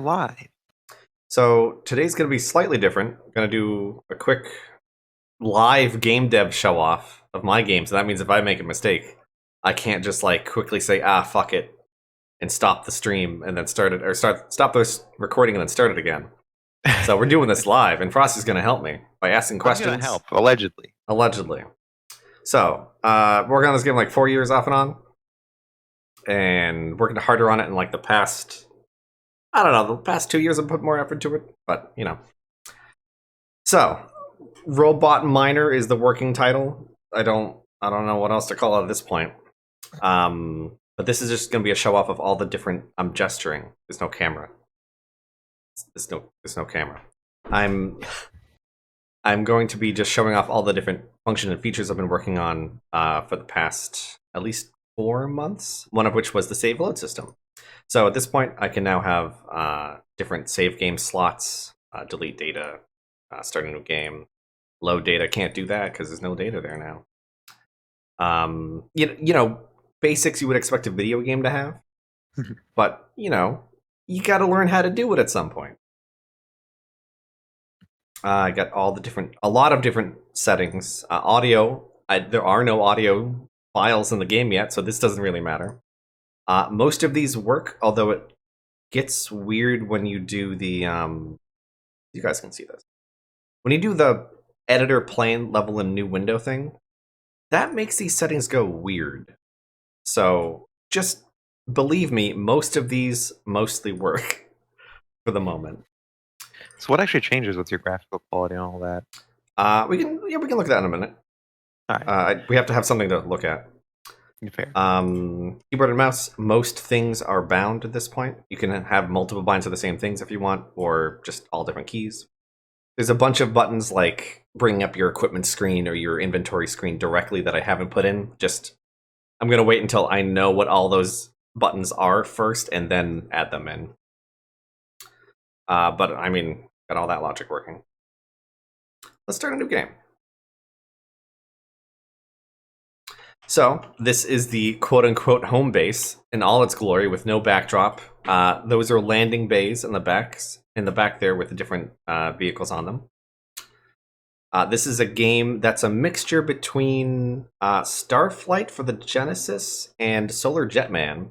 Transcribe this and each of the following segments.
live. So today's going to be slightly different. I'm going to do a quick live game dev show off of my game. So that means if I make a mistake, I can't just like quickly say, fuck it, and stop the stream and then start it, or stop this recording and then start it again. So we're doing this live, and Frosty's going to help me by asking I'm questions. gonna help, allegedly. Allegedly. So, working on this game like 4 years off and on, and working harder on it in like the past, I don't know, the past 2 years I've put more effort to it, but you know. So, RobotMiner is the working title. I don't know what else to call it at this point. But this is just going to be a show off of all the different. I'm gesturing. There's no camera. There's no camera. I'm going to be just showing off all the different functions and features I've been working on for the past at least 4 months. One of which was the save load system. So at this point, I can now have different save game slots, delete data, start a new game, load data. Can't do that because there's no data there now. You know, basics you would expect a video game to have, but you know, you got to learn how to do it at some point. I got a lot of different settings. Audio, there are no audio files in the game yet, so this doesn't really matter. Most of these work, although it gets weird when you do the, you guys can see this. When you do the editor plane level in new window thing, that makes these settings go weird. So just believe me, most of these mostly work for the moment. So what actually changes with your graphical quality and all that? We can look at that in a minute. All right. We have to have something to look at. Fair. Keyboard and mouse, most things are bound at this point. You can have multiple binds of the same things if you want, or just all different keys. There's a bunch of buttons like bringing up your equipment screen or your inventory screen directly that I haven't put in. I'm going to wait until I know what all those buttons are first and then add them in. But I mean, got all that logic working. Let's start a new game. So this is the quote-unquote home base in all its glory with no backdrop. Those are landing bays in the back there with the different vehicles on them. This is a game that's a mixture between Starflight for the Genesis and Solar Jetman.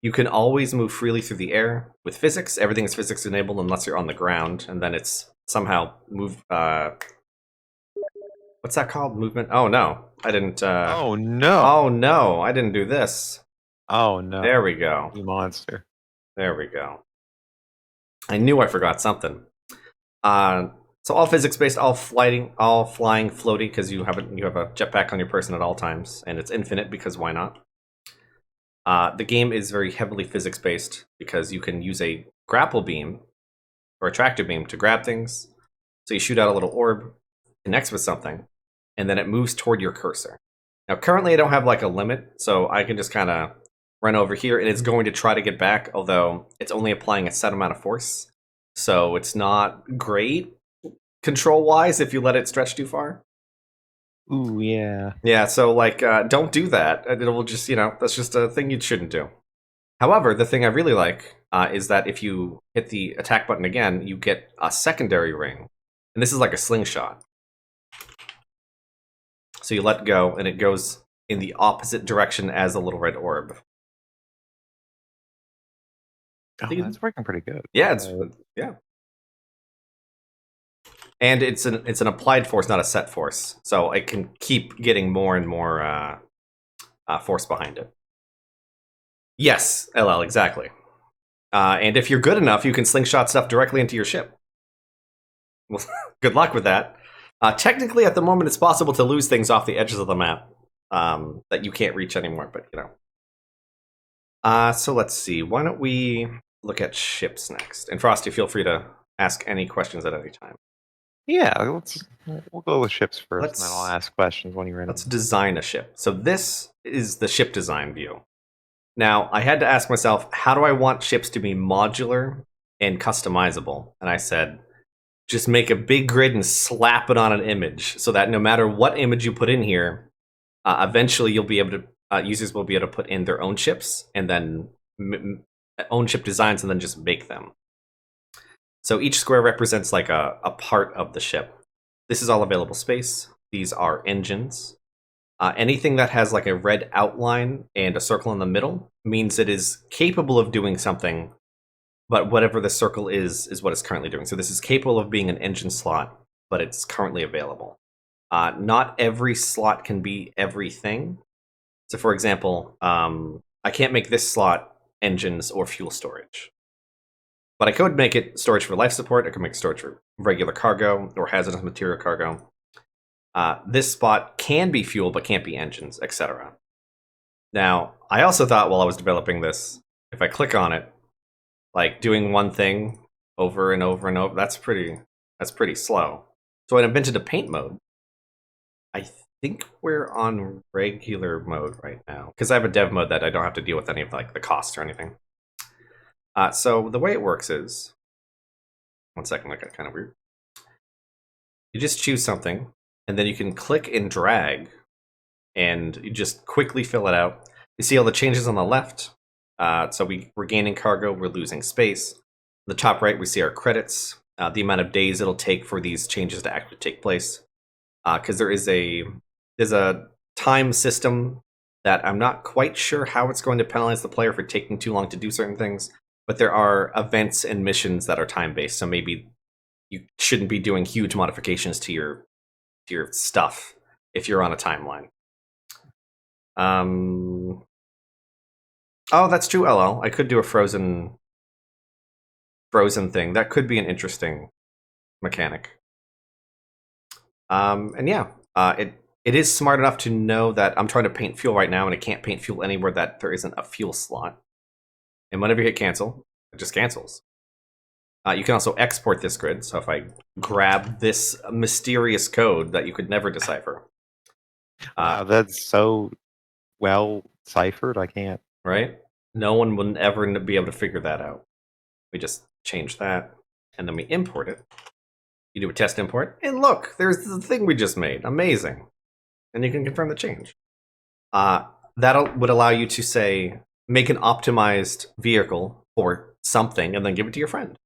You can always move freely through the air. With physics, everything is physics enabled unless you're on the ground, and then it's somehow move. What's that called? Movement? Oh no, I didn't. Oh no! Oh no, I didn't do this. Oh no! There we go. You monster. There we go. I knew I forgot something. So all physics based, all flying, floaty, because you have a jetpack on your person at all times, and it's infinite because why not? The game is very heavily physics based because you can use a grapple beam or a tractor beam to grab things. So you shoot out a little orb, connects with something, and then it moves toward your cursor. Now currently I don't have like a limit, so I can just kind of run over here and it's going to try to get back, although it's only applying a set amount of force. So it's not great control-wise if you let it stretch too far. Ooh, yeah. Yeah, so like, don't do that. It will just, that's just a thing you shouldn't do. However, the thing I really like is that if you hit the attack button again, you get a secondary ring. And this is like a slingshot. So you let go, and it goes in the opposite direction as a little red orb. Oh, that's working pretty good. Yeah, yeah. And it's an applied force, not a set force. So it can keep getting more and more force behind it. Yes, LL, exactly. And if you're good enough, you can slingshot stuff directly into your ship. Well, good luck with that. Technically, at the moment, it's possible to lose things off the edges of the map that you can't reach anymore, but so let's see. Why don't we look at ships next? And Frosty, feel free to ask any questions at any time. Yeah, we'll go with ships first, and then I'll ask questions when you're ready. Let's design a ship. So this is the ship design view. Now, I had to ask myself, how do I want ships to be modular and customizable? And I said, just make a big grid and slap it on an image so that no matter what image you put in here, eventually you'll be able to users will be able to put in their own ships and then own ship designs and then just make them. So each square represents like a part of the ship. This is all available space. These are engines. Anything that has like a red outline and a circle in the middle means it is capable of doing something, but whatever the circle is what it's currently doing. So this is capable of being an engine slot, but it's currently available. Not every slot can be everything. So for example, I can't make this slot engines or fuel storage. But I could make it storage for life support. I could make storage for regular cargo or hazardous material cargo. This spot can be fuel, but can't be engines, etc. Now, I also thought while I was developing this, if I click on it, like doing one thing over and over and over, that's pretty slow. So when I've been to the paint mode, I think we're on regular mode right now because I have a dev mode that I don't have to deal with any of like the costs or anything. So the way it works is, one second, that got kind of weird. You just choose something, and then you can click and drag, and you just quickly fill it out. You see all the changes on the left. So we're gaining cargo, we're losing space. On the top right, we see our credits, the amount of days it'll take for these changes to actually take place. Because there's a time system that I'm not quite sure how it's going to penalize the player for taking too long to do certain things. But there are events and missions that are time-based, so maybe you shouldn't be doing huge modifications to your stuff if you're on a timeline. Oh, that's true, LL. I could do a frozen thing. That could be an interesting mechanic. And yeah, it is smart enough to know that I'm trying to paint fuel right now, and it can't paint fuel anywhere that there isn't a fuel slot. And whenever you hit cancel, it just cancels. You can also export this grid. So if I grab this mysterious code that you could never decipher. Wow, that's so well ciphered. I can't. Right? No one would ever be able to figure that out. We just change that, and then we import it. You do a test import, and look, there's the thing we just made. Amazing. And you can confirm the change. That would allow you to say, make an optimized vehicle for something, and then give it to your friend.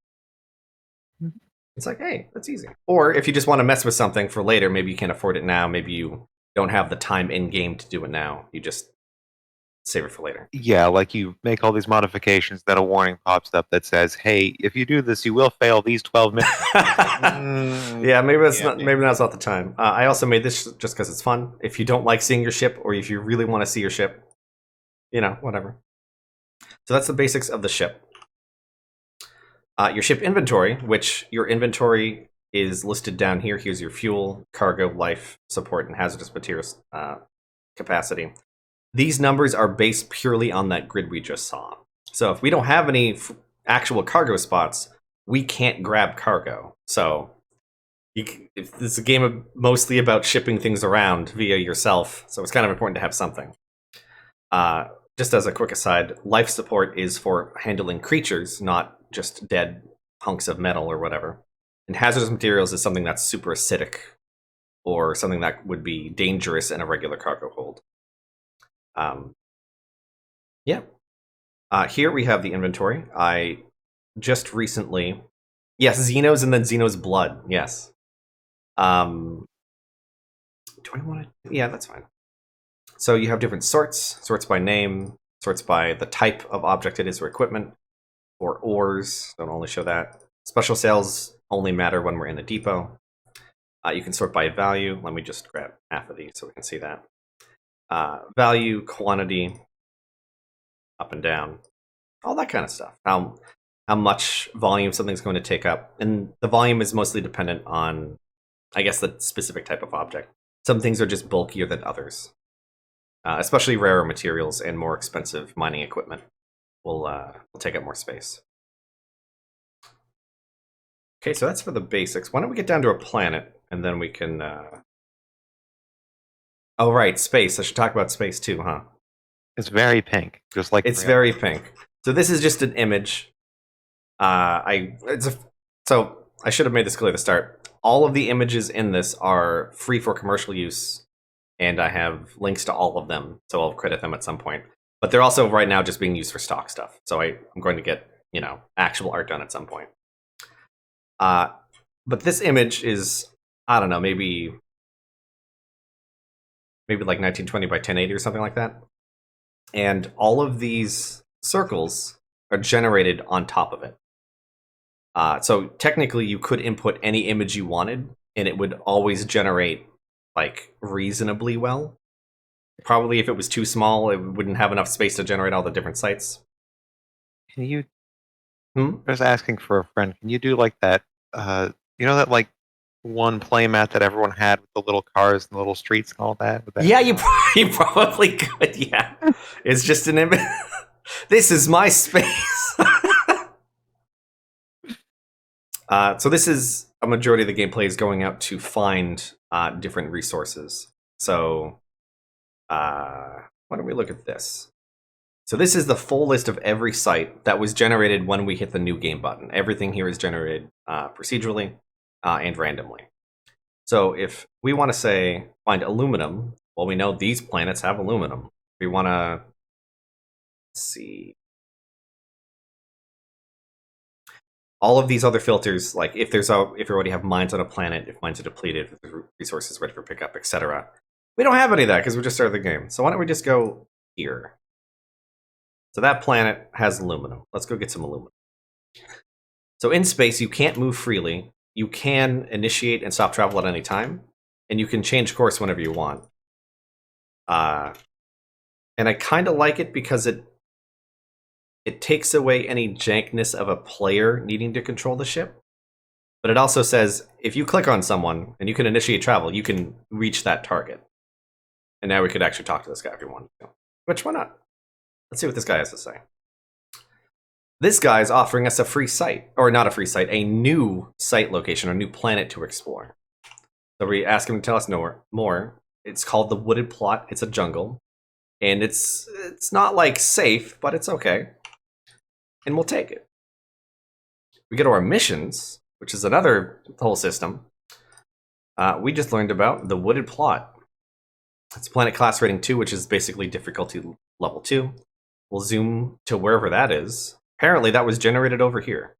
It's like, hey, that's easy. Or if you just want to mess with something for later, maybe you can't afford it now, maybe you don't have the time in game to do it now. You just save it for later. Yeah, like you make all these modifications, then a warning pops up that says, "Hey, if you do this, you will fail these 12 minutes." Yeah, maybe that's not. Maybe now's not the time. I also made this just because it's fun. If you don't like seeing your ship, or if you really want to see your ship, whatever. So that's the basics of the ship. Your ship inventory, which your inventory is listed down here. Here's your fuel, cargo, life, support, and hazardous materials capacity. These numbers are based purely on that grid we just saw. So if we don't have any actual cargo spots, we can't grab cargo. So if this is a game mostly about shipping things around via yourself, so it's kind of important to have something. Just as a quick aside, life support is for handling creatures, not just dead hunks of metal or whatever. And hazardous materials is something that's super acidic or something that would be dangerous in a regular cargo hold. Here we have the inventory. I just recently... Yes, Xenos and then Xenos blood. Yes. Do I want to... Yeah, that's fine. So you have different sorts by name, sorts by the type of object it is or equipment, or ores, don't only show that. Special sales only matter when we're in the depot. You can sort by value. Let me just grab half of these so we can see that. Value, quantity, up and down, all that kind of stuff. How much volume something's going to take up. And the volume is mostly dependent on, I guess, the specific type of object. Some things are just bulkier than others. Especially rarer materials and more expensive mining equipment will take up more space. Okay, so that's for the basics. Why don't we get down to a planet, and then we can... Oh, right, space. I should talk about space too, huh? It's very pink, just like... It's very pink. So this is just an image. So I should have made this clear at the start. All of the images in this are free for commercial use, and I have links to all of them, so I'll credit them at some point. But they're also right now just being used for stock stuff. So I'm going to get, actual art done at some point. But this image is, I don't know, maybe like 1920 by 1080 or something like that. And all of these circles are generated on top of it. So technically, you could input any image you wanted, and it would always generate like reasonably well. Probably if it was too small, it wouldn't have enough space to generate all the different sites. Can you? Hmm? I was asking for a friend. Can you do like that? That like one playmat that everyone had with the little cars and the little streets and all that. Would that Yeah, be you probably could. Yeah, it's just an image. This is my space. So this is a majority of the gameplay is going out to find different resources. So why don't we look at this? So this is the full list of every site that was generated when we hit the new game button. Everything here is generated procedurally and randomly. So if we want to say find aluminum, well, we know these planets have aluminum. We want to see all of these other filters, like if you already have mines on a planet, if mines are depleted, if the resources ready for pickup, etc. We don't have any of that because we just started the game. So why don't we just go here? So that planet has aluminum. Let's go get some aluminum. So in space, you can't move freely. You can initiate and stop travel at any time, and you can change course whenever you want. And I kind of like it because it takes away any jankness of a player needing to control the ship. But it also says if you click on someone and you can initiate travel, you can reach that target. And now we could actually talk to this guy if you want to. Which, why not? Let's see what this guy has to say. This guy is offering us a free site, or not a free site, a new site location, or new planet to explore. So we ask him to tell us more. It's called the Wooded Plot. It's a jungle. And it's not like safe, but it's okay. And we'll take it. We go to our missions, which is another whole system. We just learned about the Wooded Plot. It's planet class rating 2, which is basically difficulty level 2. We'll zoom to wherever that is. Apparently, that was generated over here.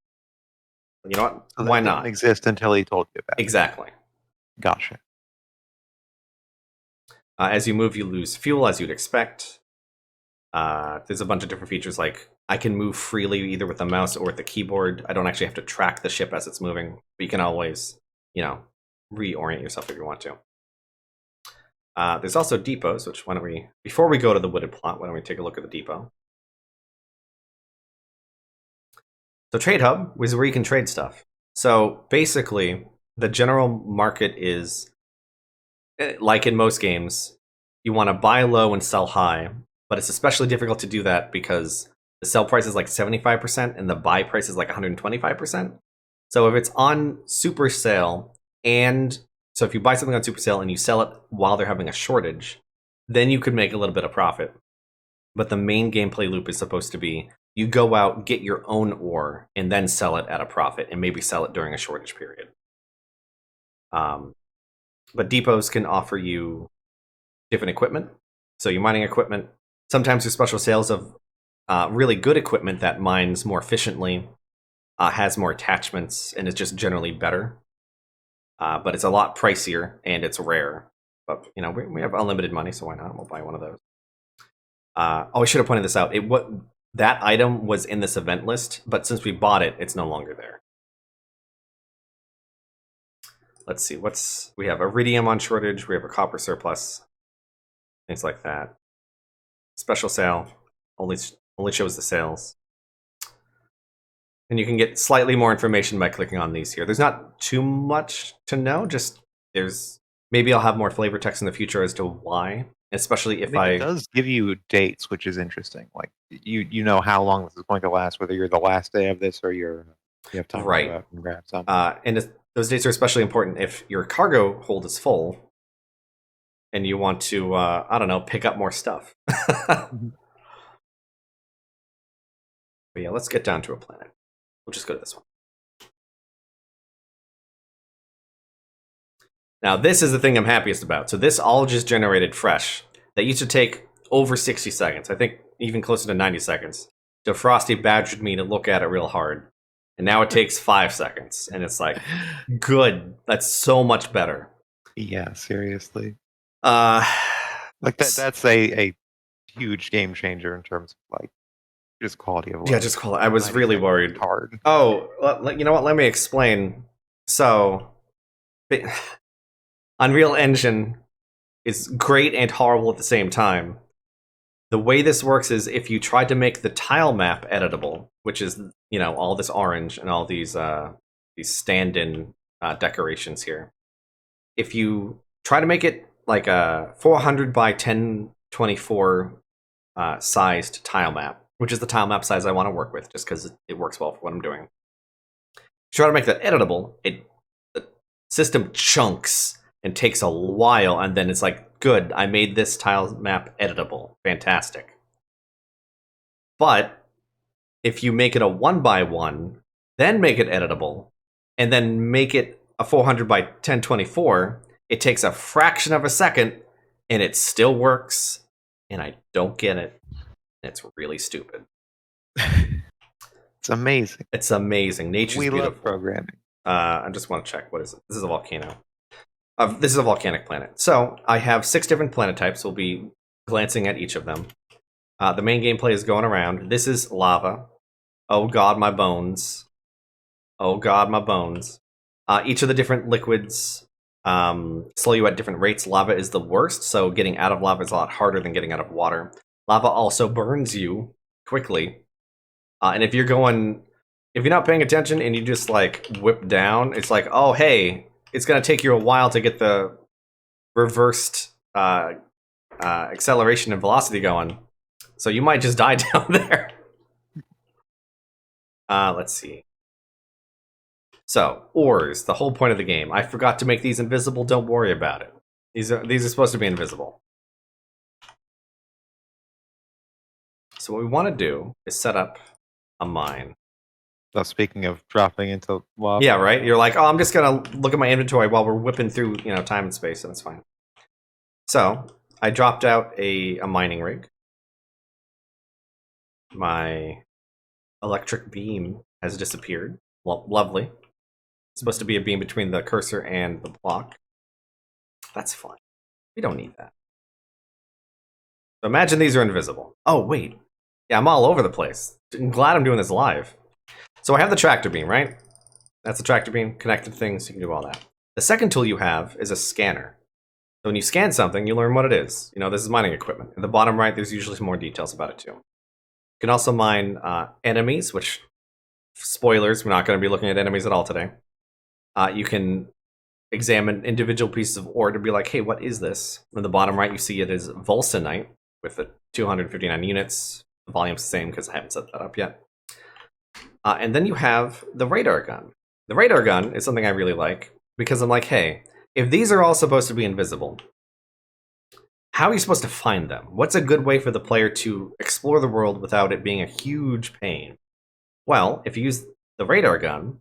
You know what? So Why that not? didn't exist until he told you about it. Exactly. Gotcha. As you move, you lose fuel, as you'd expect. There's a bunch of different features, like I can move freely either with the mouse or with the keyboard. I don't actually have to track the ship as it's moving, but you can always, reorient yourself if you want to. There's also depots, which before we go to the Wooded Plot, why don't we take a look at the depot? So Trade Hub is where you can trade stuff. So basically, the general market is, like in most games, you want to buy low and sell high, but it's especially difficult to do that because the sell price is like 75% and the buy price is like 125%. So if it's on super sale, so if you buy something on super sale and you sell it while they're having a shortage, then you could make a little bit of profit. But the main gameplay loop is supposed to be you go out, get your own ore, and then sell it at a profit, and maybe sell it during a shortage period. But depots can offer you different equipment. So your mining equipment, sometimes there's special sales of really good equipment that mines more efficiently, has more attachments, and is just generally better. But it's a lot pricier, and it's rare. But, we have unlimited money, so why not? We'll buy one of those. I should have pointed this out. That item was in this event list, but since we bought it, it's no longer there. Let's see, we have iridium on shortage, we have a copper surplus, things like that. Special sale, only shows the sales. And you can get slightly more information by clicking on these here. There's not too much to know, maybe I'll have more flavor text in the future as to why. Especially if it does give you dates, which is interesting. Like you know how long this is going to last, whether you're the last day of this or you have time to go out and grab something. And those dates are especially important if your cargo hold is full and you want to pick up more stuff. Mhm. But yeah, let's get down to a planet. We'll just go to this one. Now, this is the thing I'm happiest about. So this all just generated fresh. That used to take over 60 seconds. I think even closer to 90 seconds. So Frosty badgered me to look at it real hard. and now it takes 5 seconds, and it's like, good. That's so much better. Yeah, seriously. Uh, Like that's a huge game changer in terms of like just quality of life. yeah, just call it. I was 90 really seconds worried. is hard. Oh, you know what? Let me explain. So, Unreal Engine is great and horrible at the same time. The way this works is if you try to make the tile map editable, which is all this orange and all these stand-in decorations here. If you try to make it like a 400 by 1024 sized tile map, which is the tile map size I want to work with, just because it works well for what I'm doing. Try to make that editable, the system chunks and takes a while, and then it's like, good, I made this tile map editable. Fantastic. But if you make it a 1x1, then make it editable, and then make it a 400 by 1024, it takes a fraction of a second, and it still works, and I don't get it. It's really stupid. It's amazing. It's amazing. Nature's beautiful. Love programming. I just want to check. What is it? This is a volcano. This is a volcanic planet. So I have 6 different planet types. We'll be glancing at each of them. The main gameplay is going around. This is lava. Oh god, my bones. Oh god, my bones. Each of the different liquids slow you at different rates. Lava is the worst, so getting out of lava is a lot harder than getting out of water. Lava also burns you quickly. And if you're not paying attention and you just like whip down, it's like, oh hey, it's gonna take you a while to get the reversed acceleration and velocity going. So you might just die down there. Let's see. So, ores, the whole point of the game. I forgot to make these invisible, don't worry about it. These are supposed to be invisible. So what we want to do is set up a mine. So speaking of dropping into lava. Yeah, right? You're like, oh, I'm just going to look at my inventory while we're whipping through, time and space, and it's fine. So, I dropped out a mining rig. My electric beam has disappeared. Well, lovely. It's supposed to be a beam between the cursor and the block. That's fine. We don't need that. So imagine these are invisible. Oh, wait. Yeah, I'm all over the place. I'm glad I'm doing this live. So I have the tractor beam, right? That's the tractor beam, connected things, you can do all that. The second tool you have is a scanner. So when you scan something, you learn what it is. This is mining equipment. At the bottom right, there's usually some more details about it too. You can also mine enemies, which, spoilers, we're not going to be looking at enemies at all today. You can examine individual pieces of ore to be like, hey, what is this? On the bottom right, you see it is Vulcanite with the 259 units. The volume's the same because I haven't set that up yet. And then you have the radar gun. The radar gun is something I really like because I'm like, hey, if these are all supposed to be invisible, how are you supposed to find them? What's a good way for the player to explore the world without it being a huge pain? Well, if you use the radar gun,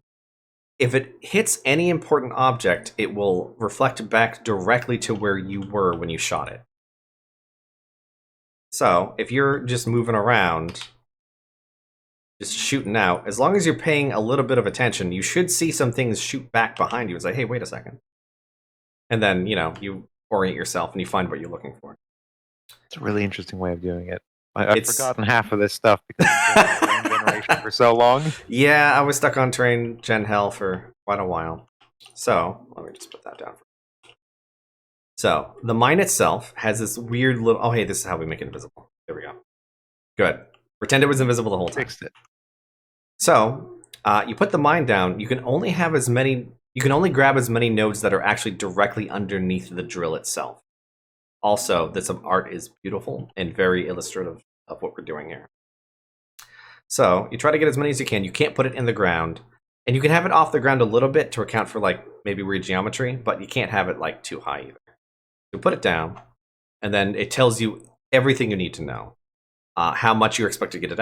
if it hits any important object, it will reflect back directly to where you were when you shot it. So, if you're just moving around, just shooting out, as long as you're paying a little bit of attention, you should see some things shoot back behind you. It's like, hey, wait a second. And then, you orient yourself and you find what you're looking for. It's a really interesting way of doing it. I've forgotten half of this stuff because I've been in generation for so long. Yeah, I was stuck on train gen hell for quite a while. So, let me just put that down. So, the mine itself has this weird little... Oh, hey, this is how we make it invisible. There we go. Good. Pretend it was invisible the whole time. Fixed it. So, you put the mine down. You can only have as many... You can only grab as many nodes that are actually directly underneath the drill itself. Also, this art is beautiful and very illustrative of what we're doing here. So, you try to get as many as you can. You can't put it in the ground. And you can have it off the ground a little bit to account for, maybe weird geometry, but you can't have it, too high either. You put it down, and then it tells you everything you need to know. How much you expect to get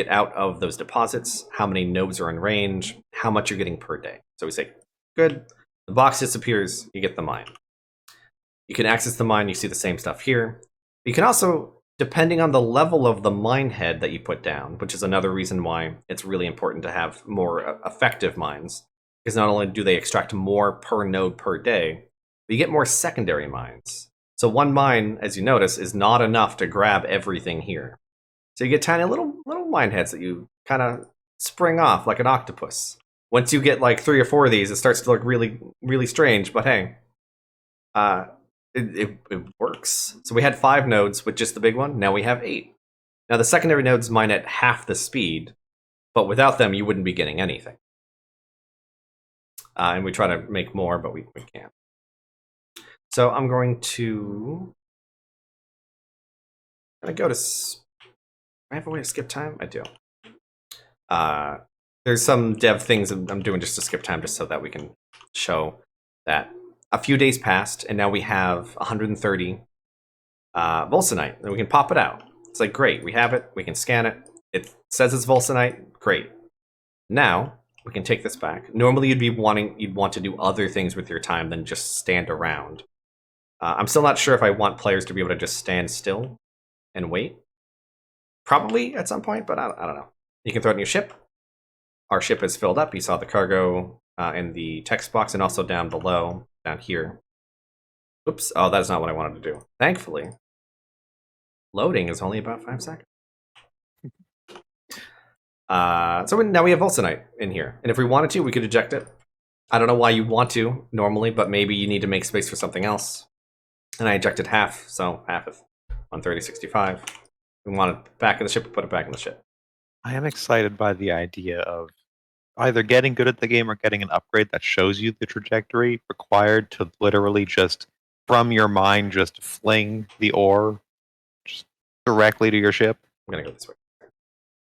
out of those deposits, how many nodes are in range, how much you're getting per day. So we say, good, the box disappears, you get the mine. You can access the mine, you see the same stuff here. You can also depending on the level of the mine head that you put down, which is another reason why it's really important to have more effective mines, because not only do they extract more per node per day, but you get more secondary mines. So one mine, as you notice, is not enough to grab everything here. So you get tiny little mine heads that you kind of spring off like an octopus. Once you get like 3 or 4 of these, it starts to look really, really strange. But hey, it works. So we had 5 nodes with just the big one. Now we have 8. Now the secondary nodes mine at half the speed, but without them, you wouldn't be getting anything. And we try to make more, but we can't. So I'm going to go to. I have a way to skip time. I do. There's some dev things I'm doing just to skip time, just so that we can show that a few days passed, and now we have 130 Volsonite, and we can pop it out. It's like, great, we have it, we can scan it. It says it's Volsonite, great. Now, we can take this back. Normally you'd want to do other things with your time than just stand around. I'm still not sure if I want players to be able to just stand still and wait. Probably at some point, but I don't know. You can throw it in your ship. Our ship is filled up. You saw the cargo in the text box, and also down below, down here. Oops, oh, that is not what I wanted to do. Thankfully, loading is only about 5 seconds. So now we have Volsonite in here, and if we wanted to, we could eject it. I don't know why you want to normally, but maybe you need to make space for something else. And I ejected half, so half of 130.65. We want it back in the ship, we put it back in the ship. I am excited by the idea of either getting good at the game or getting an upgrade that shows you the trajectory required to literally just, from your mind, just fling the ore just directly to your ship. I'm gonna go this way.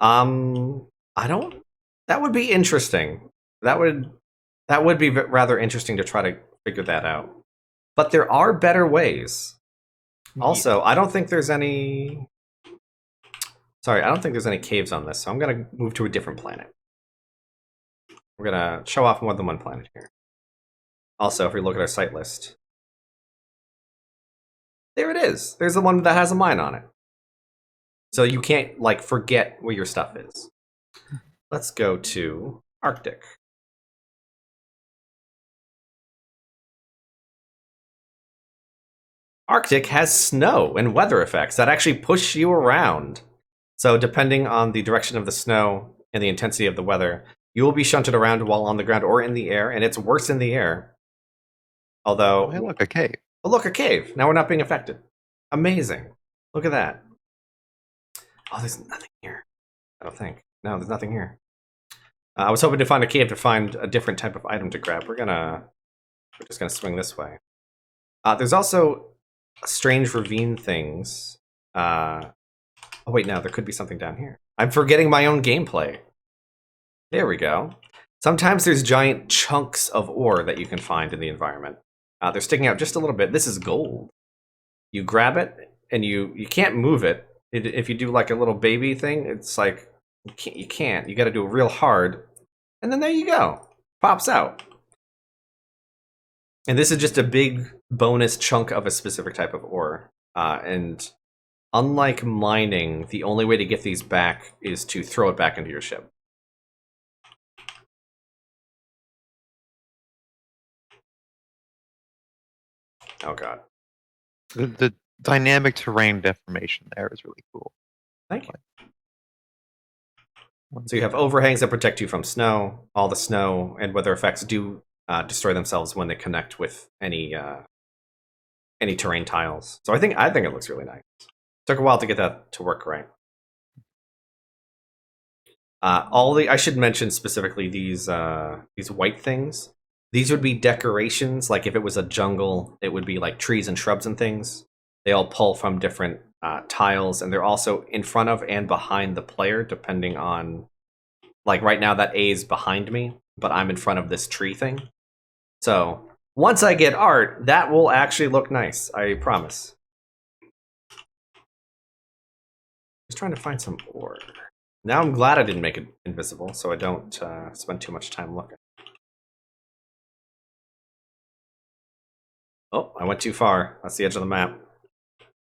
I don't. That would be interesting. That would be rather interesting to try to figure that out. But there are better ways. Also, I don't think there's any. Sorry, I don't think there's any caves on this, so I'm gonna move to a different planet. We're gonna show off more than one planet here. Also, if we look at our site list, there it is. There's the one that has a mine on it. So you can't like forget where your stuff is. Let's go to Arctic. Arctic has snow and weather effects that actually push you around. So depending on the direction of the snow and the intensity of the weather, you will be shunted around while on the ground or in the air, and it's worse in the air. Although, oh, hey, look, a cave. Oh, look, a cave. Now we're not being affected. Amazing. Look at that. Oh, there's nothing here. I don't think. No, there's nothing here. I was hoping to find a cave to find a different type of item to grab. We're just gonna swing this way. There's also strange ravine things. Oh wait, no, there could be something down here. I'm forgetting my own gameplay. There we go. Sometimes there's giant chunks of ore that you can find in the environment. They're sticking out just a little bit. This is gold. You grab it, and you can't move it. If you do like a little baby thing, it's like, you can't. You gotta do it real hard. And then there you go. Pops out. And this is just a big bonus chunk of a specific type of ore. And unlike mining, the only way to get these back is to throw it back into your ship. Oh god. The dynamic terrain deformation there is really cool. Thank you. So you have overhangs that protect you from snow. All the snow and weather effects do destroy themselves when they connect with any terrain tiles. So I think it looks really nice. Took a while to get that to work right. I should mention specifically these white things. These would be decorations. Like if it was a jungle, it would be like trees and shrubs and things. They all pull from different tiles, and they're also in front of and behind the player, depending on. Like right now, that A is behind me, but I'm in front of this tree thing. So once I get art, that will actually look nice. I promise. Just trying to find some ore. Now I'm glad I didn't make it invisible, so I don't spend too much time looking. Oh, I went too far. That's the edge of the map.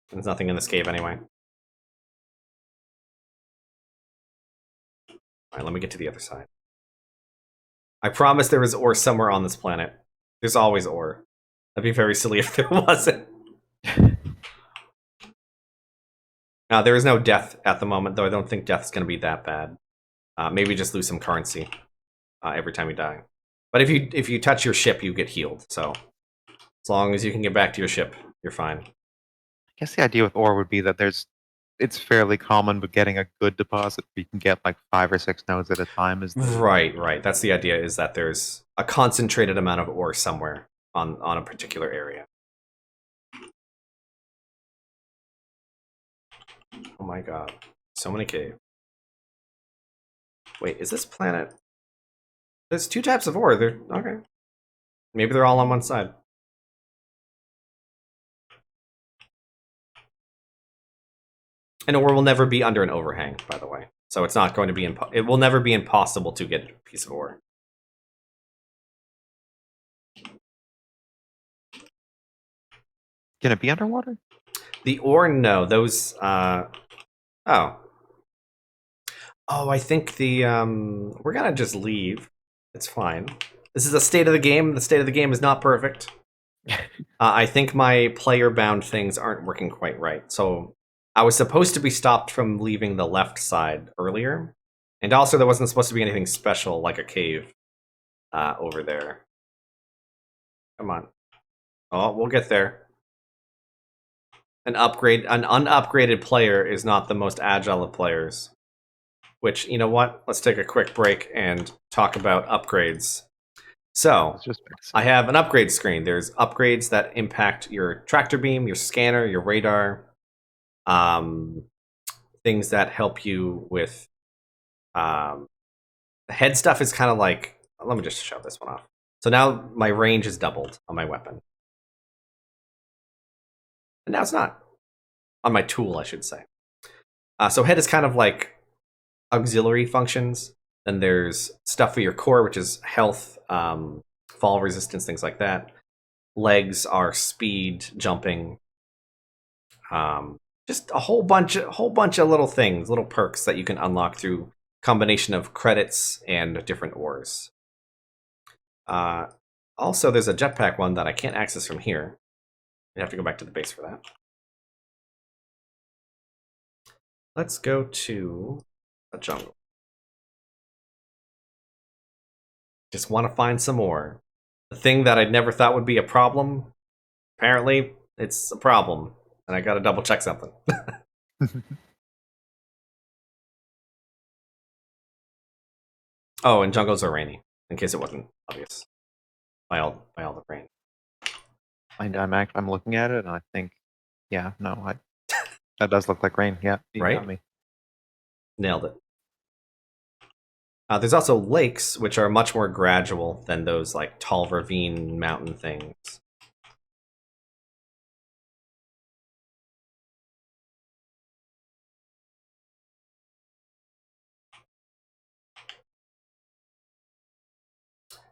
There's nothing in this cave anyway. Alright, let me get to the other side. I promise there is ore somewhere on this planet. There's always ore. That'd be very silly if there wasn't. There is no death at the moment, though I don't think death's going to be that bad. Maybe just lose some currency every time you die. But if you touch your ship, you get healed. So as long as you can get back to your ship, you're fine. I guess the idea with ore would be that it's fairly common, but getting a good deposit where you can get like 5 or 6 nodes at a time is Right. That's the idea, is that there's a concentrated amount of ore somewhere on a particular area. Oh my god. So many caves. Wait, is this planet... There's 2 types of ore. They're... Okay. Maybe they're all on one side. And ore will never be under an overhang, by the way. So it's not going to be... It will never be impossible to get a piece of ore. Can it be underwater? The ore, no. Those... Oh. Oh, I think the... We're gonna just leave. It's fine. This is the state of the game. The state of the game is not perfect. I think my player-bound things aren't working quite right. So I was supposed to be stopped from leaving the left side earlier. And also there wasn't supposed to be anything special like a cave over there. Come on. Oh, we'll get there. An unupgraded player is not the most agile of players. Which, you know what? Let's take a quick break and talk about upgrades. So, I have an upgrade screen. There's upgrades that impact your tractor beam, your scanner, your radar, things that help you with... the head stuff is kind of like... Let me just show this one off. So now my range is doubled on my weapon. And now it's not. On my tool, I should say. So head is kind of like auxiliary functions. Then there's stuff for your core, which is health, fall resistance, things like that. Legs are speed, jumping. Just a whole bunch of little things, little perks that you can unlock through combination of credits and different ores. Also, there's a jetpack one that I can't access from here. You have to go back to the base for that. Let's go to a jungle. Just want to find some more. The thing that I'd never thought would be a problem, apparently, it's a problem. And I gotta double check something. Oh, and jungles are rainy, in case it wasn't obvious. By all the rain. I'm looking at it and I think, yeah, no, that does look like rain. Yeah, you right? got me. Nailed it. There's also lakes, which are much more gradual than those like tall ravine mountain things.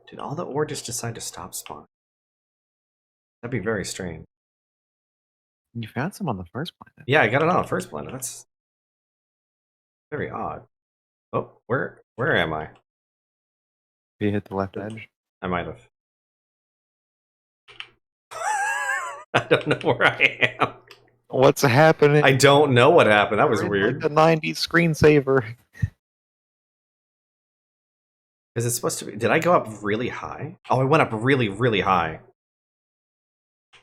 Did all the ore just decide to stop spawning? That'd be very strange. You found some on the first planet. Yeah, I got it on the first planet. That's very odd. Oh, where am I? You hit the left edge. I might have. I don't know where I am. What's happening? I don't know what happened. That was weird. Like the 90s screensaver. Is it supposed to be... Did I go up really high? Oh, I went up really, really high.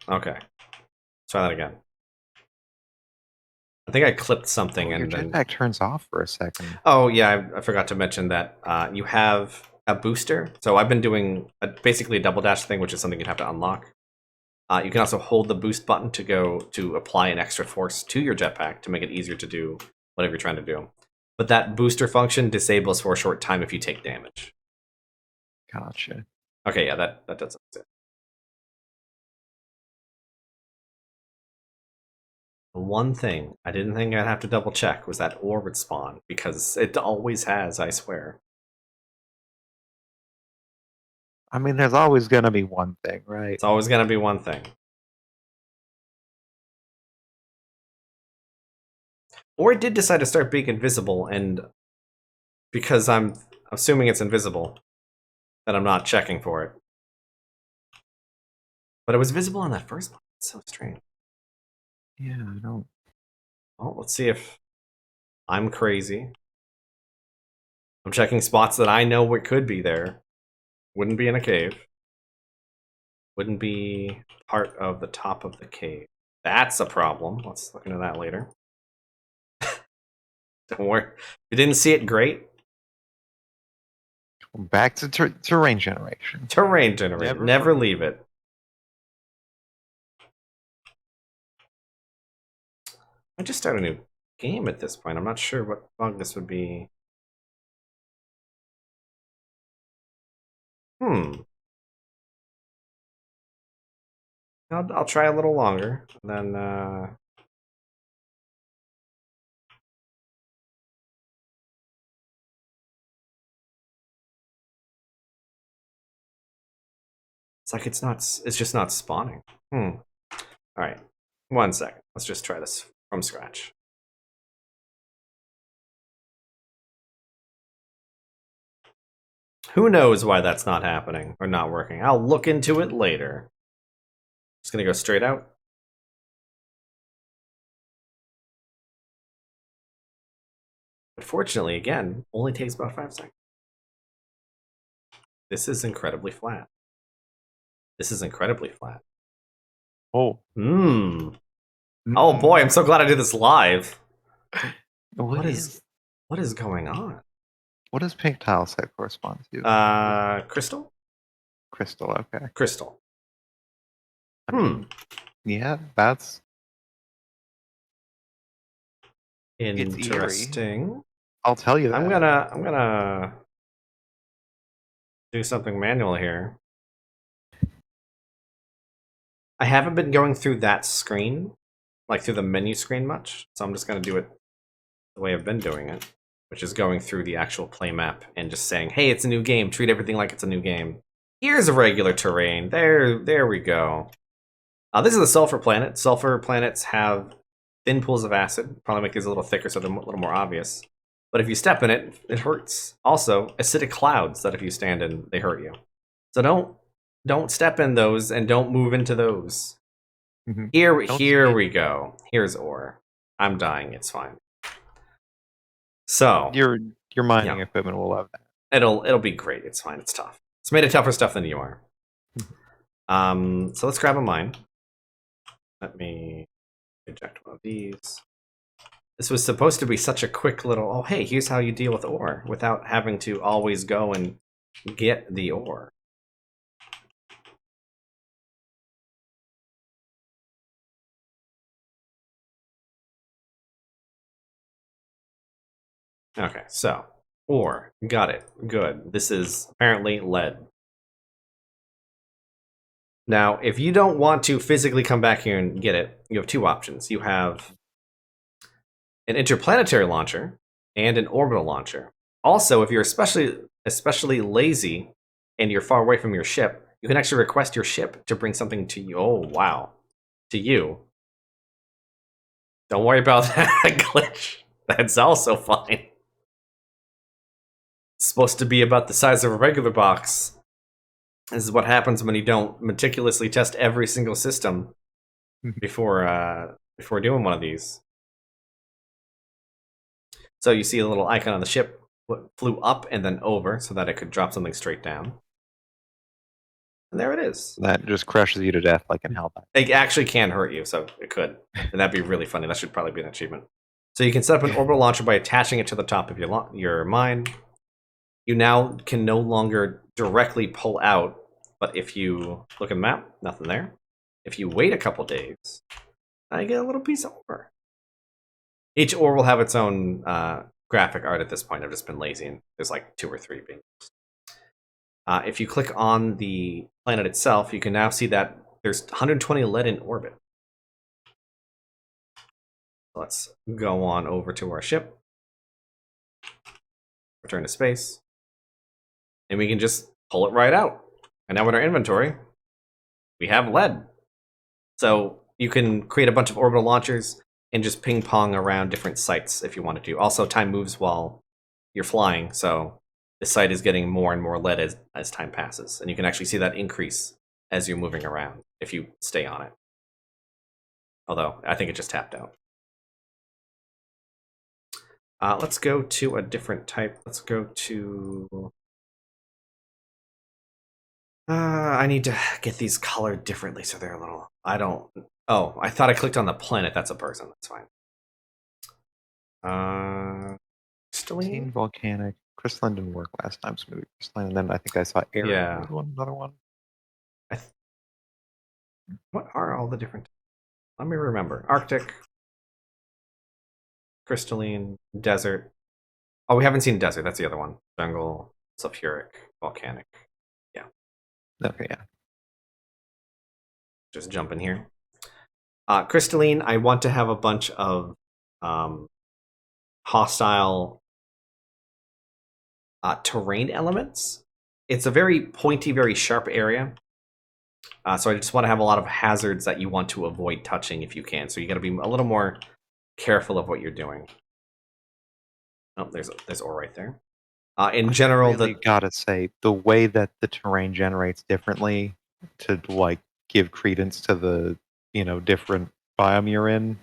Okay. Let's try that again. I think I clipped something and your jetpack turns off for a second. Oh, yeah, I forgot to mention that you have a booster. So I've been doing basically a double dash thing, which is something you'd have to unlock. You can also hold the boost button to apply an extra force to your jetpack to make it easier to do whatever you're trying to do. But that booster function disables for a short time if you take damage. Gotcha. Okay, yeah, that does it. The one thing I didn't think I'd have to double check was that ore would spawn, because it always has, I swear. I mean, there's always going to be one thing, right? It's always going to be one thing. Or it did decide to start being invisible, and because I'm assuming it's invisible, that I'm not checking for it. But it was visible on that first one. It's so strange. Yeah, I don't. Well, let's see if I'm crazy. I'm checking spots that I know what could be there. Wouldn't be in a cave. Wouldn't be part of the top of the cave. That's a problem. Let's look into that later. Don't worry. If you didn't see it, great. Back to terrain generation. Terrain generator. Never leave it. I just start a new game at this point. I'm not sure what bug this would be. I'll try a little longer. And then it's like it's just not spawning. Alright. 1 second. Let's just try this from scratch. Who knows why that's not happening or not working? I'll look into it later. Just gonna go straight out. But fortunately, again, only takes about 5 seconds. This is incredibly flat. This is incredibly flat. Oh. Oh boy, I'm so glad I did this live. What is going on? What does pink tile set correspond to? Crystal? Crystal, okay. Crystal. Yeah, that's interesting. I'll tell you that. I'm gonna do something manual here. I haven't been going through that screen, like through the menu screen much, so I'm just gonna do it the way I've been doing it, which is going through the actual play map and just saying, hey, it's a new game, treat everything like it's a new game. Here's a regular terrain. There we go. This is the sulfur planet. Sulfur planets have thin pools of acid. Probably make these a little thicker so they're a little more obvious. But if you step in it, it hurts. Also, acidic clouds that if you stand in, they hurt you. So don't step in those and don't move into those. Here we go. Here's ore. I'm dying. It's fine. So your mining equipment will love that. It'll be great. It's fine. It's tough. It's made of tougher stuff than you are. So let's grab a mine. Let me eject one of these. This was supposed to be such a quick little, oh hey, here's how you deal with ore without having to always go and get the ore. Okay, so ore, got it, good. This is apparently lead. Now, if you don't want to physically come back here and get it, you have two options. You have an interplanetary launcher and an orbital launcher. Also, if you're especially lazy and you're far away from your ship, you can actually request your ship to bring something to you. Oh, wow. To you. Don't worry about that glitch. That's also fine. It's supposed to be about the size of a regular box. This is what happens when you don't meticulously test every single system before doing one of these. So you see a little icon on the ship flew up and then over so that it could drop something straight down. And there it is. That just crushes you to death like in Hellbound. It actually can hurt you, so it could. And that'd be really funny. That should probably be an achievement. So you can set up an orbital launcher by attaching it to the top of your mine. You now can no longer directly pull out, but if you look at the map, nothing there. If you wait a couple days, I get a little piece of ore. Each ore will have its own graphic art at this point. I've just been lazy, and there's like 2 or 3 being used. If you click on the planet itself, you can now see that there's 120 lead in orbit. Let's go on over to our ship. Return to space. And we can just pull it right out. And now in our inventory, we have lead. So you can create a bunch of orbital launchers and just ping pong around different sites if you wanted to. Also, time moves while you're flying, so the sight is getting more and more lead as time passes, and you can actually see that increase as you're moving around if you stay on it. Although I think it just tapped out. Let's go to a different type. Let's go to. I need to get these colored differently so they're a little. I don't. Oh, I thought I clicked on the planet. That's a person. That's fine. Crystalline, volcanic. Crystalline didn't work last time, so maybe crystalline. And then I think I saw air. Yeah. Another one. What are all the different? Let me remember. Arctic, crystalline, desert. Oh, we haven't seen desert. That's the other one. Jungle, sulfuric, volcanic. Yeah. Okay, yeah. Just jump in here. Crystalline, I want to have a bunch of hostile terrain elements. It's a very pointy, very sharp area. So I just want to have a lot of hazards that you want to avoid touching if you can. So you got to be a little more careful of what you're doing. Oh, there's ore right there. In general, I really gotta say, the way that the terrain generates differently to like give credence to the different biome you're in,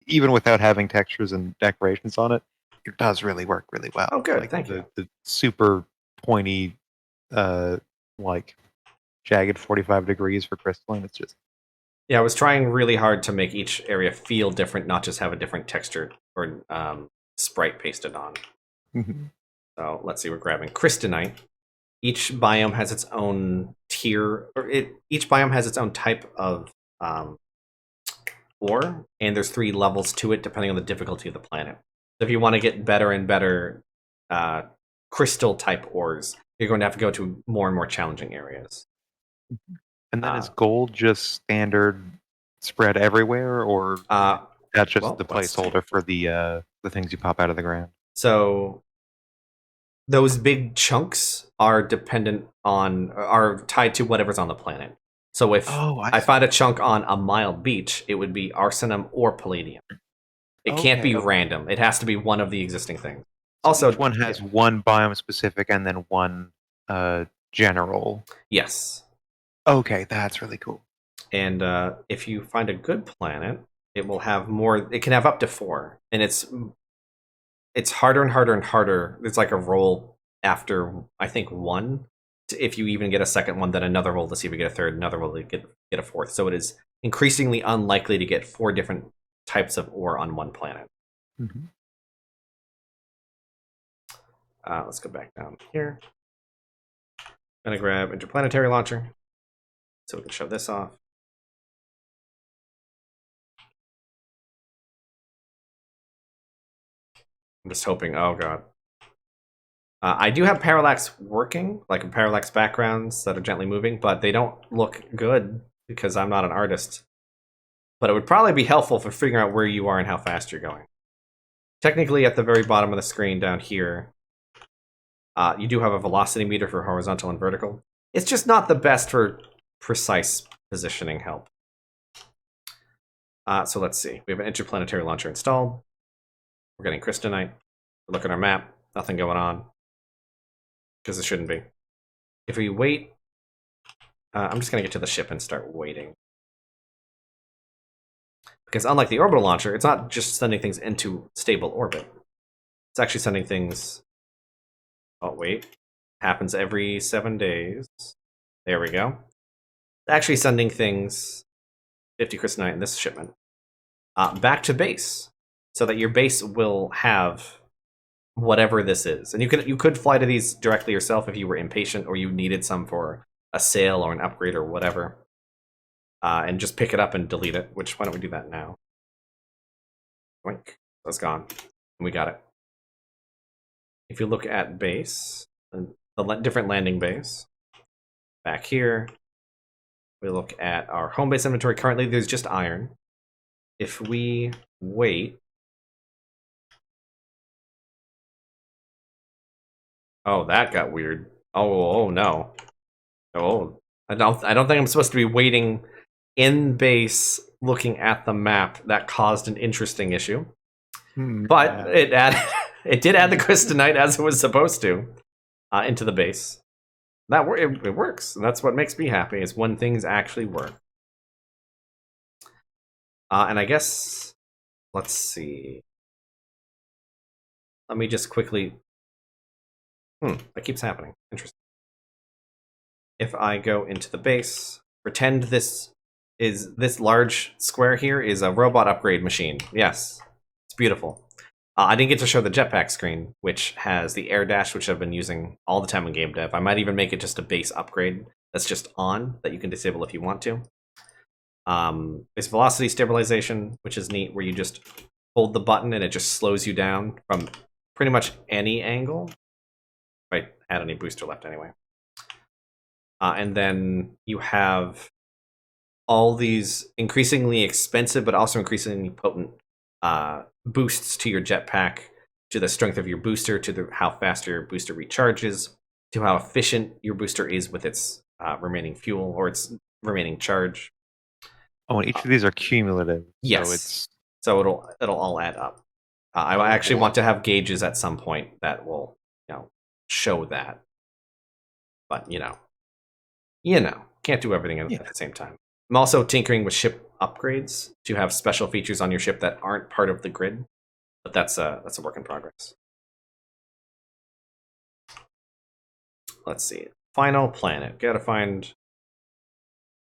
even without having textures and decorations on it, it does really work really well. Oh, good, like thank you. The super pointy, like jagged 45 degrees for crystalline. It's just I was trying really hard to make each area feel different, not just have a different texture or sprite pasted on. So let's see, we're grabbing crystalline. Each biome has its own tier, or each biome has its own type of ore, and there's 3 levels to it depending on the difficulty of the planet. So if you want to get better and better crystal type ores, you're going to have to go to more and more challenging areas. And then is gold just standard spread everywhere, or that's just the placeholder for the things you pop out of the ground? So those big chunks are tied to whatever's on the planet. So if I find a chunk on a mild beach, it would be arsenum or palladium. It can't be random. It has to be one of the existing things. So also, each one has one biome specific and then one general. Yes. Okay, that's really cool. And if you find a good planet, it will have more. It can have up to 4, and it's harder and harder and harder. There's like a roll after I think 1. If you even get a second one, then another roll to see if you get a third, another roll to get a 4th. So it is increasingly unlikely to get 4 different types of ore on one planet. Let's go back down here. I'm gonna grab interplanetary launcher so we can show this off. I'm just hoping. Oh god. I do have parallax working, like parallax backgrounds that are gently moving, but they don't look good because I'm not an artist. But it would probably be helpful for figuring out where you are and how fast you're going. Technically, at the very bottom of the screen down here, you do have a velocity meter for horizontal and vertical. It's just not the best for precise positioning help. So let's see. We have an interplanetary launcher installed. We're getting crystalline. Look at our map. Nothing going on. Because it shouldn't be. If we wait, I'm just going to get to the ship and start waiting. Because unlike the orbital launcher, it's not just sending things into stable orbit. It's actually sending things... Oh, wait. Happens every 7 days. There we go. Actually sending things, 50 crystalline in this shipment, back to base. So that your base will have whatever this is. And you could fly to these directly yourself if you were impatient or you needed some for a sale or an upgrade or whatever. And just pick it up and delete it, which why don't we do that now? Boink. That's gone. And we got it. If you look at base, the different landing base, back here, we look at our home base inventory. Currently, there's just iron. If we wait... Oh, that got weird. Oh no. Oh, I don't think I'm supposed to be waiting in base looking at the map. That caused an interesting issue. But it It did add the crystallinite as it was supposed to into the base. It works. And that's what makes me happy is when things actually work. And I guess let's see. Let me just quickly. That keeps happening. Interesting. If I go into the base, pretend this large square here is a robot upgrade machine. Yes, it's beautiful. I didn't get to show the jetpack screen, which has the air dash, which I've been using all the time in game dev. I might even make it just a base upgrade that's just on, that you can disable if you want to. There's velocity stabilization, which is neat, where you just hold the button and it just slows you down from pretty much any angle. If I had any booster left anyway. And then you have all these increasingly expensive but also increasingly potent boosts to your jetpack, to the strength of your booster, to how fast your booster recharges, to how efficient your booster is with its remaining fuel or its remaining charge. Oh, and each of these are cumulative. Yes. So it'll all add up. I actually want to have gauges at some point that will, show that. But can't do everything at the same time. I'm also tinkering with ship upgrades to have special features on your ship that aren't part of the grid, but that's a work in progress. Let's see. Final planet. Gotta find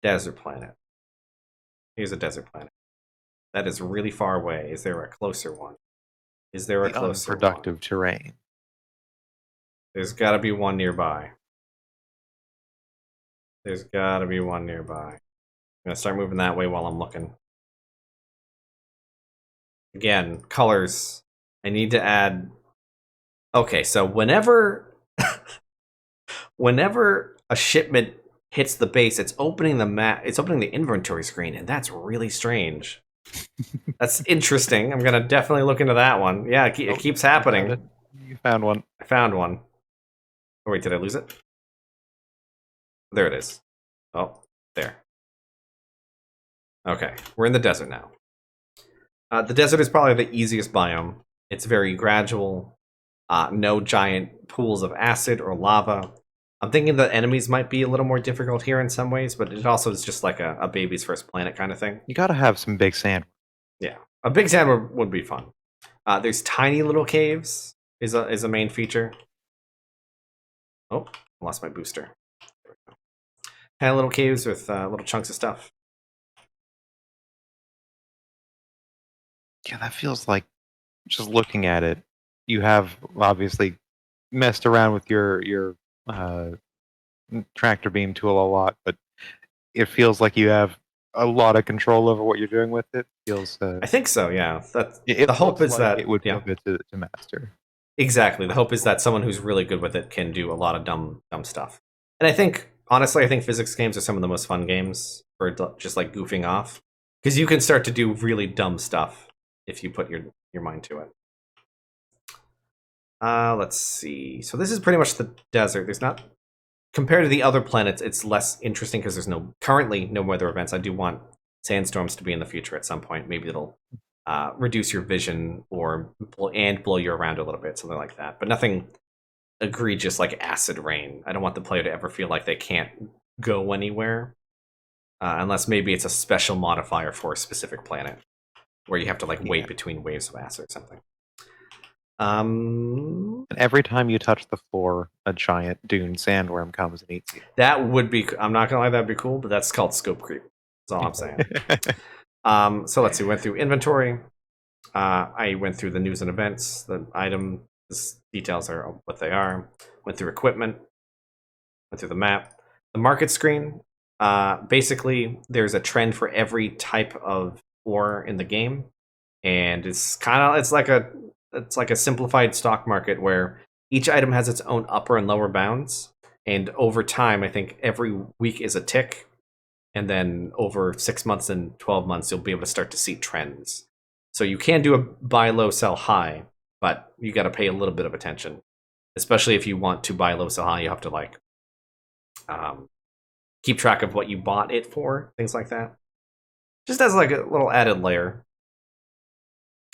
desert planet. Here's a desert planet. That is really far away. Is there a closer one? Is there a closer unproductive one? terrain. There's got to be one nearby. There's got to be one nearby. I'm going to start moving that way while I'm looking. Again, colors. I need to add... Okay, so whenever a shipment hits the base, it's opening the map. It's opening the inventory screen, and that's really strange. That's interesting. I'm going to definitely look into that one. Yeah, it keeps happening. You found one. I found one. Oh, wait, did I lose it? There it is. Oh, there. Okay, we're in the desert now. The desert is probably the easiest biome. It's very gradual. No giant pools of acid or lava. I'm thinking the enemies might be a little more difficult here in some ways, but it also is just like a baby's first planet kind of thing. You gotta have some big sand. Yeah, a big sand would be fun. There's tiny little caves is a main feature. Oh, I lost my booster. Tiny little caves with little chunks of stuff. Yeah, that feels like, just looking at it, you have obviously messed around with your tractor beam tool a lot, but it feels like you have a lot of control over what you're doing with it. Feels. I think so. Yeah. The hope is that it would be good to master. Exactly. The hope is that someone who's really good with it can do a lot of dumb stuff. And I think, honestly, physics games are some of the most fun games for just like goofing off, because you can start to do really dumb stuff if you put your mind to it. Let's see. So this is pretty much the desert. There's not, compared to the other planets, it's less interesting because there's currently no weather events. I do want sandstorms to be in the future at some point. Maybe it'll reduce your vision and blow you around a little bit, something like that. But nothing egregious like acid rain. I don't want the player to ever feel like they can't go anywhere, unless maybe it's a special modifier for a specific planet where you have to wait between waves of acid or something. And every time you touch the floor, a giant dune sandworm comes and eats you. That would be. I'm not gonna lie, that'd be cool, but that's called scope creep. That's all I'm saying. So let's see. Went through inventory. I went through the news and events. The item details are what they are. Went through equipment. Went through the map. The market screen. Basically, there's a trend for every type of ore in the game, and it's like a simplified stock market where each item has its own upper and lower bounds. And over time, I think every week is a tick. And then over 6 months and 12 months, you'll be able to start to see trends. So you can do a buy low, sell high, but you got to pay a little bit of attention. Especially if you want to buy low, sell high, you have to keep track of what you bought it for, things like that. Just as a little added layer.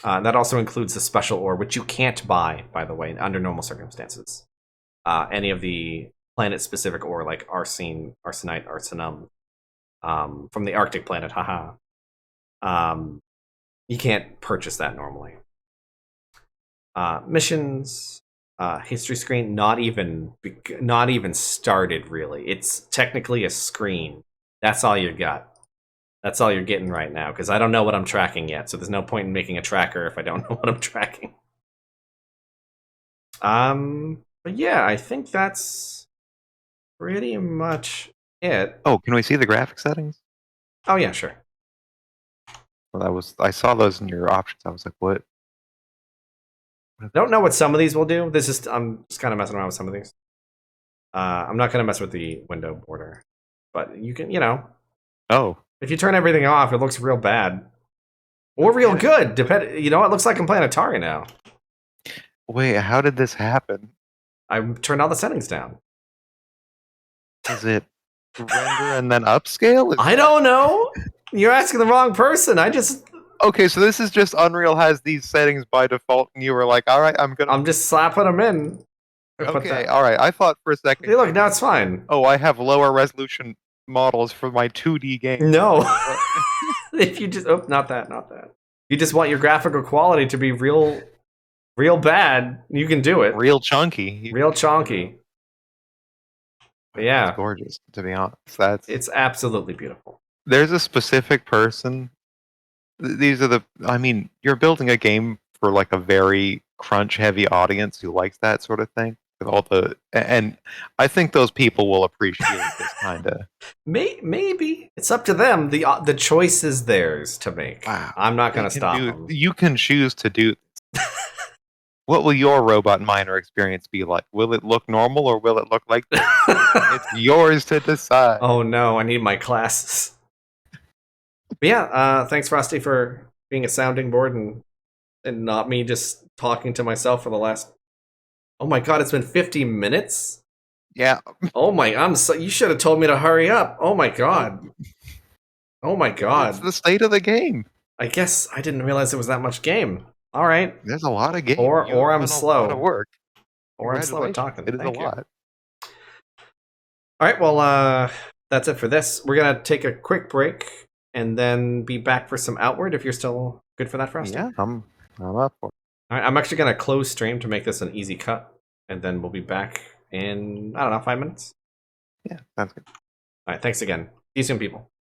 That also includes the special ore, which you can't buy, by the way, under normal circumstances. Any of the planet-specific ore, like arsine, arsenite, arsenum, from the Arctic planet, haha. You can't purchase that normally. Missions, history screen, not even started really. It's technically a screen. That's all you got. That's all you're getting right now, because I don't know what I'm tracking yet, so there's no point in making a tracker if I don't know what I'm tracking. But yeah, I think that's pretty much it. Oh, can we see the graphic settings? Oh yeah, sure. Well, I saw those in your options. I was like, what? I don't know what some of these will do. I'm just kind of messing around with some of these. I'm not going to mess with the window border, but you can, Oh, if you turn everything off, it looks real bad or real good. It looks like I'm playing Atari now. wait, how did this happen? I turned all the settings down. Is it render and then upscale? I don't know. You're asking the wrong person. Okay, so this is just Unreal has these settings by default, and you were like, all right, I'm just slapping them in. Okay, all right. I thought for a second. Hey, look, now it's fine. Oh, I have lower resolution models for my 2D game. No. If you just not that. You just want your graphical quality to be real bad, you can do it. Real chunky. Real chonky. But yeah. It's gorgeous, to be honest. It's absolutely beautiful. There's a specific person. You're building a game for like a very crunch heavy audience who likes that sort of thing. And I think those people will appreciate this kind of. Maybe it's up to them. The choice is theirs to make. Wow. I'm not going to stop them. You can choose to do. What will your RobotMiner experience be like? Will it look normal or will it look like this? It's yours to decide. Oh no, I need my classes. But yeah, thanks Frosty for being a sounding board and not me just talking to myself for the last. Oh my god, it's been 50 minutes? Yeah. Oh my, you should have told me to hurry up. Oh my god. Oh my god. It's the state of the game. I guess I didn't realize it was that much game. All right. There's a lot of games. Or I'm slow. A lot of work. Or I'm slow at talking. It is a lot. All right, well, that's it for this. We're going to take a quick break and then be back for some Outward if you're still good for that, Frosty. Yeah, I'm up for it. All right, I'm actually going to close stream to make this an easy cut, and then we'll be back in, 5 minutes. Yeah, sounds good. All right, thanks again. See you soon, people.